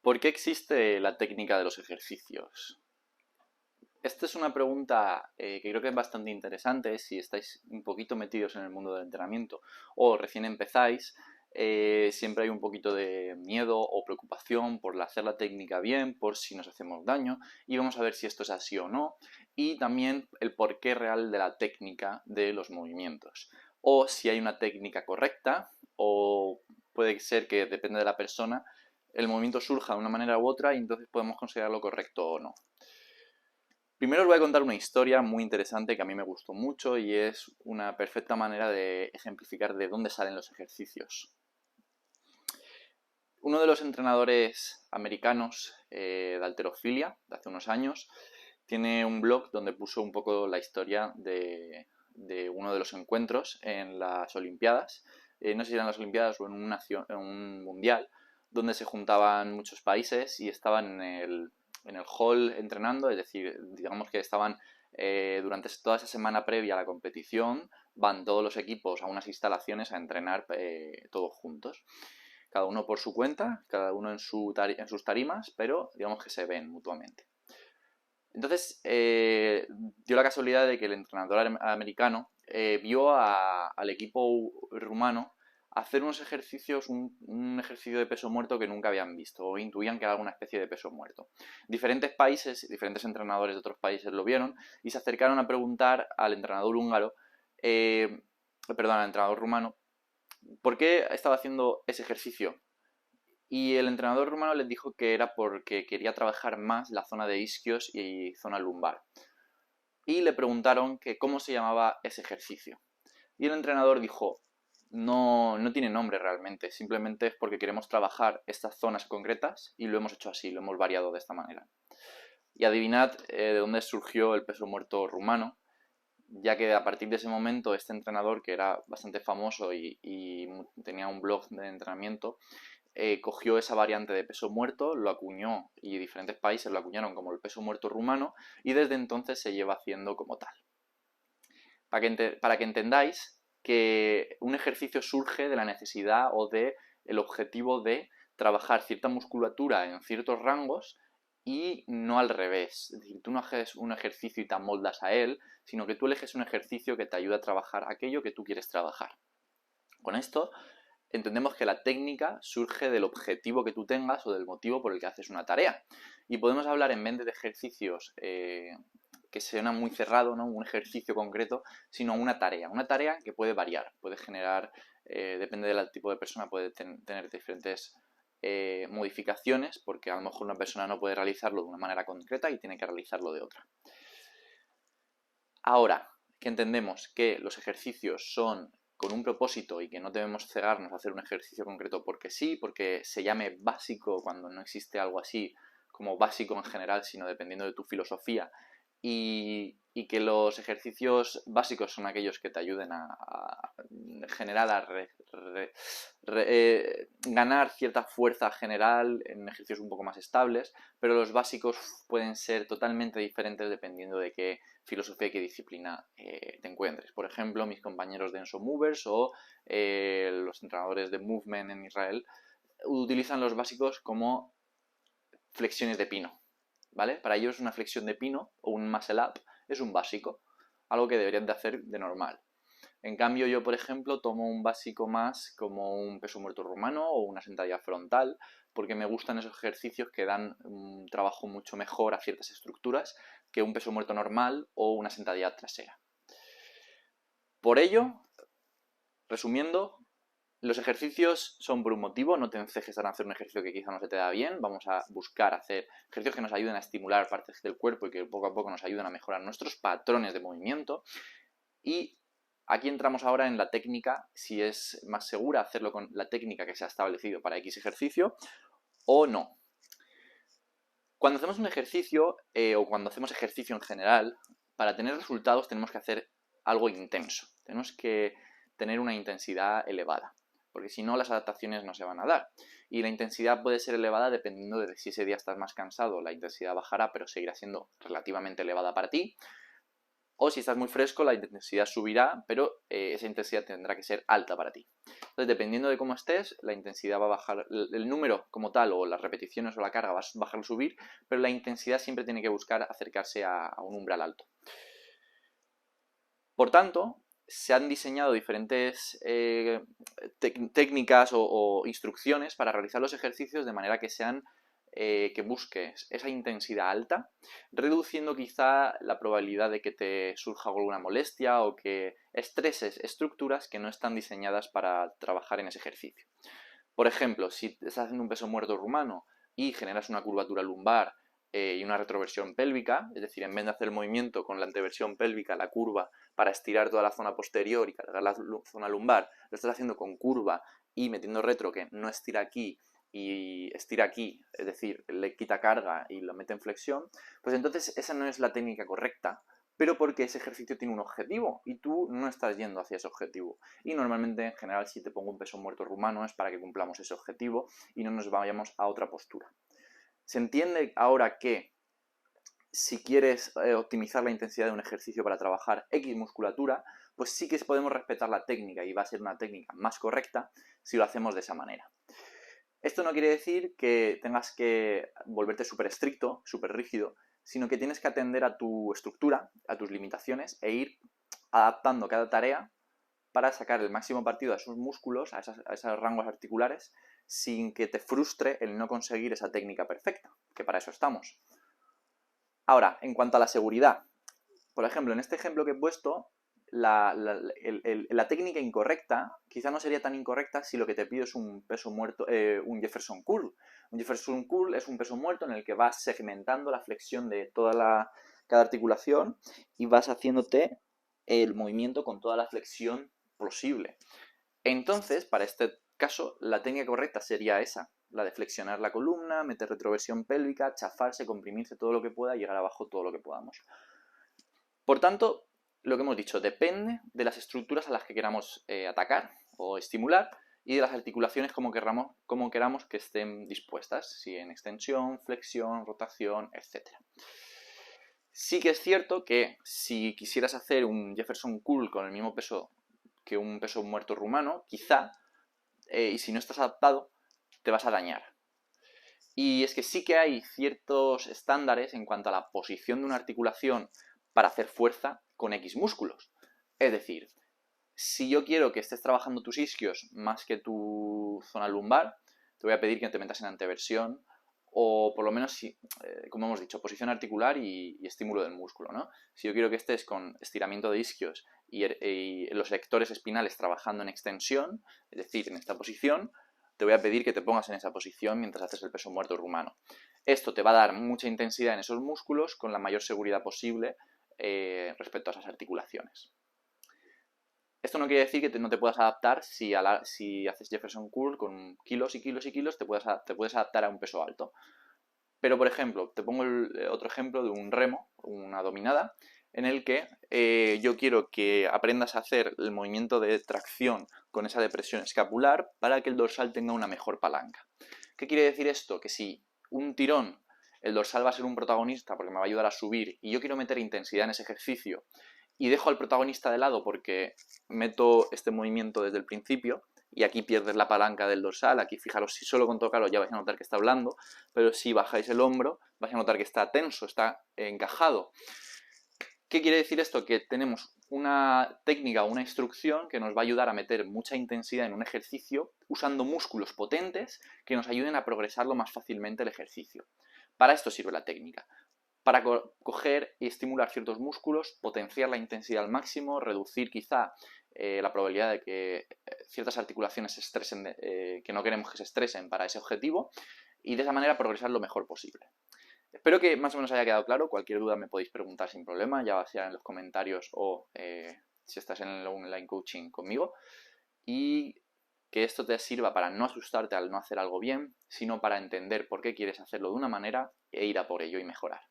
¿Por qué existe la técnica de los ejercicios? Esta es una pregunta que creo que es bastante interesante si estáis un poquito metidos en el mundo del entrenamiento o recién empezáis. Siempre hay un poquito de miedo o preocupación por hacer la técnica bien, por si nos hacemos daño, y vamos a ver si esto es así o no, y también el porqué real de la técnica de los movimientos, o si hay una técnica correcta, o puede ser que depende de la persona, el movimiento surja de una manera u otra y entonces podemos considerarlo correcto o no. Primero os voy a contar una historia muy interesante que a mí me gustó mucho y es una perfecta manera de ejemplificar de dónde salen los ejercicios. Uno de los entrenadores americanos de halterofilia de hace unos años tiene un blog donde puso un poco la historia de uno de los encuentros en las Olimpiadas. No sé si eran las Olimpiadas o en un mundial, donde se juntaban muchos países y estaban en el hall entrenando, es decir, digamos que estaban durante toda esa semana previa a la competición, van todos los equipos a unas instalaciones a entrenar todos juntos. Cada uno por su cuenta, cada uno en sus tarimas, pero digamos que se ven mutuamente. Entonces, dio la casualidad de que el entrenador americano vio al equipo rumano hacer unos ejercicios, un ejercicio de peso muerto que nunca habían visto o intuían que era alguna especie de peso muerto. Diferentes países, diferentes entrenadores de otros países lo vieron y se acercaron a preguntar al entrenador húngaro, al entrenador rumano, ¿por qué estaba haciendo ese ejercicio? Y el entrenador rumano les dijo que era porque quería trabajar más la zona de isquios y zona lumbar. Y le preguntaron que cómo se llamaba ese ejercicio. Y el entrenador dijo, no tiene nombre realmente, simplemente es porque queremos trabajar estas zonas concretas y lo hemos hecho así, lo hemos variado de esta manera. Y adivinad de dónde surgió el peso muerto rumano, ya que a partir de ese momento este entrenador, que era bastante famoso y tenía un blog de entrenamiento, cogió esa variante de peso muerto, lo acuñó y diferentes países lo acuñaron como el peso muerto rumano y desde entonces se lleva haciendo como tal. Para que entendáis que un ejercicio surge de la necesidad o de el objetivo de trabajar cierta musculatura en ciertos rangos y no al revés. Es decir, tú no haces un ejercicio y te amoldas a él, sino que tú eliges un ejercicio que te ayuda a trabajar aquello que tú quieres trabajar. Con esto entendemos que la técnica surge del objetivo que tú tengas o del motivo por el que haces una tarea. Y podemos hablar en vez de ejercicios que suenan muy cerrado, ¿no? Un ejercicio concreto, sino una tarea que puede variar, puede generar, depende del tipo de persona, puede tener diferentes modificaciones, porque a lo mejor una persona no puede realizarlo de una manera concreta y tiene que realizarlo de otra. Ahora que entendemos que los ejercicios son con un propósito y que no debemos cegarnos a hacer un ejercicio concreto porque sí, porque se llame básico cuando no existe algo así como básico en general, sino dependiendo de tu filosofía, y que los ejercicios básicos son aquellos que te ayuden a generar, ganar cierta fuerza general en ejercicios un poco más estables, pero los básicos pueden ser totalmente diferentes dependiendo de qué filosofía y qué disciplina te encuentres. Por ejemplo, mis compañeros de Enso Movers o los entrenadores de Movement en Israel utilizan los básicos como flexiones de pino, ¿vale? Para ellos una flexión de pino o un muscle up es un básico, algo que deberían de hacer de normal. En cambio, yo, por ejemplo, tomo un básico más como un peso muerto rumano o una sentadilla frontal, porque me gustan esos ejercicios que dan un trabajo mucho mejor a ciertas estructuras que un peso muerto normal o una sentadilla trasera. Por ello, resumiendo, los ejercicios son por un motivo, no te encejes a hacer un ejercicio que quizá no se te da bien, vamos a buscar hacer ejercicios que nos ayuden a estimular partes del cuerpo y que poco a poco nos ayuden a mejorar nuestros patrones de movimiento. Y aquí entramos ahora en la técnica, si es más segura hacerlo con la técnica que se ha establecido para X ejercicio o no. Cuando hacemos un ejercicio o cuando hacemos ejercicio en general, para tener resultados tenemos que hacer algo intenso, tenemos que tener una intensidad elevada, porque si no las adaptaciones no se van a dar. Y la intensidad puede ser elevada dependiendo de si ese día estás más cansado, la intensidad bajará pero seguirá siendo relativamente elevada para ti. O si estás muy fresco, la intensidad subirá, pero esa intensidad tendrá que ser alta para ti. Entonces, dependiendo de cómo estés, la intensidad va a bajar, el número como tal, o las repeticiones o la carga va a bajar o subir, pero la intensidad siempre tiene que buscar acercarse a un umbral alto. Por tanto, se han diseñado diferentes técnicas o instrucciones para realizar los ejercicios de manera que sean que busques esa intensidad alta, reduciendo quizá la probabilidad de que te surja alguna molestia o que estreses estructuras que no están diseñadas para trabajar en ese ejercicio. Por ejemplo, si estás haciendo un peso muerto rumano y generas una curvatura lumbar y una retroversión pélvica, es decir, en vez de hacer el movimiento con la anteversión pélvica, la curva, para estirar toda la zona posterior y cargar la zona lumbar, lo estás haciendo con curva y metiendo retro que no estira aquí y estira aquí, es decir, le quita carga y lo mete en flexión, pues entonces esa no es la técnica correcta, pero porque ese ejercicio tiene un objetivo y tú no estás yendo hacia ese objetivo. Y normalmente, en general, si te pongo un peso muerto rumano es para que cumplamos ese objetivo y no nos vayamos a otra postura. Se entiende ahora que si quieres optimizar la intensidad de un ejercicio para trabajar X musculatura, pues sí que podemos respetar la técnica y va a ser una técnica más correcta si lo hacemos de esa manera. Esto no quiere decir que tengas que volverte súper estricto, súper rígido, sino que tienes que atender a tu estructura, a tus limitaciones e ir adaptando cada tarea para sacar el máximo partido a esos músculos, a esos rangos articulares, sin que te frustre el no conseguir esa técnica perfecta, que para eso estamos. Ahora, en cuanto a la seguridad, por ejemplo, en este ejemplo que he puesto, la técnica incorrecta quizá no sería tan incorrecta si lo que te pido es un peso muerto, un Jefferson Curl. Un Jefferson Curl es un peso muerto en el que vas segmentando la flexión de cada articulación y vas haciéndote el movimiento con toda la flexión posible. Entonces, para este caso, la técnica correcta sería esa, la de flexionar la columna, meter retroversión pélvica, chafarse, comprimirse todo lo que pueda y llegar abajo todo lo que podamos. Por tanto, lo que hemos dicho, depende de las estructuras a las que queramos atacar o estimular y de las articulaciones como queramos que estén dispuestas, si en extensión, flexión, rotación, etc. Sí que es cierto que si quisieras hacer un Jefferson Curl con el mismo peso que un peso muerto rumano, quizá, y si no estás adaptado, te vas a dañar. Y es que sí que hay ciertos estándares en cuanto a la posición de una articulación para hacer fuerza con X músculos. Es decir, si yo quiero que estés trabajando tus isquios más que tu zona lumbar, te voy a pedir que te metas en anteversión o por lo menos, como hemos dicho, posición articular y estímulo del músculo, ¿no? Si yo quiero que estés con estiramiento de isquios y los erectores espinales trabajando en extensión, es decir, en esta posición, te voy a pedir que te pongas en esa posición mientras haces el peso muerto rumano. Esto te va a dar mucha intensidad en esos músculos con la mayor seguridad posible respecto a esas articulaciones. Esto no quiere decir que no te puedas adaptar si haces Jefferson Curl con kilos y kilos y kilos, te puedes adaptar a un peso alto. Pero, por ejemplo, te pongo otro ejemplo de un remo, una dominada, en el que yo quiero que aprendas a hacer el movimiento de tracción con esa depresión escapular para que el dorsal tenga una mejor palanca. ¿Qué quiere decir esto? Que si un tirón, el dorsal va a ser un protagonista porque me va a ayudar a subir y yo quiero meter intensidad en ese ejercicio y dejo al protagonista de lado porque meto este movimiento desde el principio, y aquí pierdes la palanca del dorsal, aquí fijaros, si solo con tocarlo ya vais a notar que está hablando, pero si bajáis el hombro vais a notar que está tenso, está encajado. ¿Qué quiere decir esto? Que tenemos una técnica o una instrucción que nos va a ayudar a meter mucha intensidad en un ejercicio usando músculos potentes que nos ayuden a progresarlo más fácilmente el ejercicio. Para esto sirve la técnica. Para coger y estimular ciertos músculos, potenciar la intensidad al máximo, reducir quizá la probabilidad de que ciertas articulaciones se estresen, que no queremos que se estresen para ese objetivo, y de esa manera progresar lo mejor posible. Espero que más o menos haya quedado claro. Cualquier duda me podéis preguntar sin problema, ya sea en los comentarios o si estás en el online coaching conmigo. Y que esto te sirva para no asustarte al no hacer algo bien, sino para entender por qué quieres hacerlo de una manera e ir a por ello y mejorar.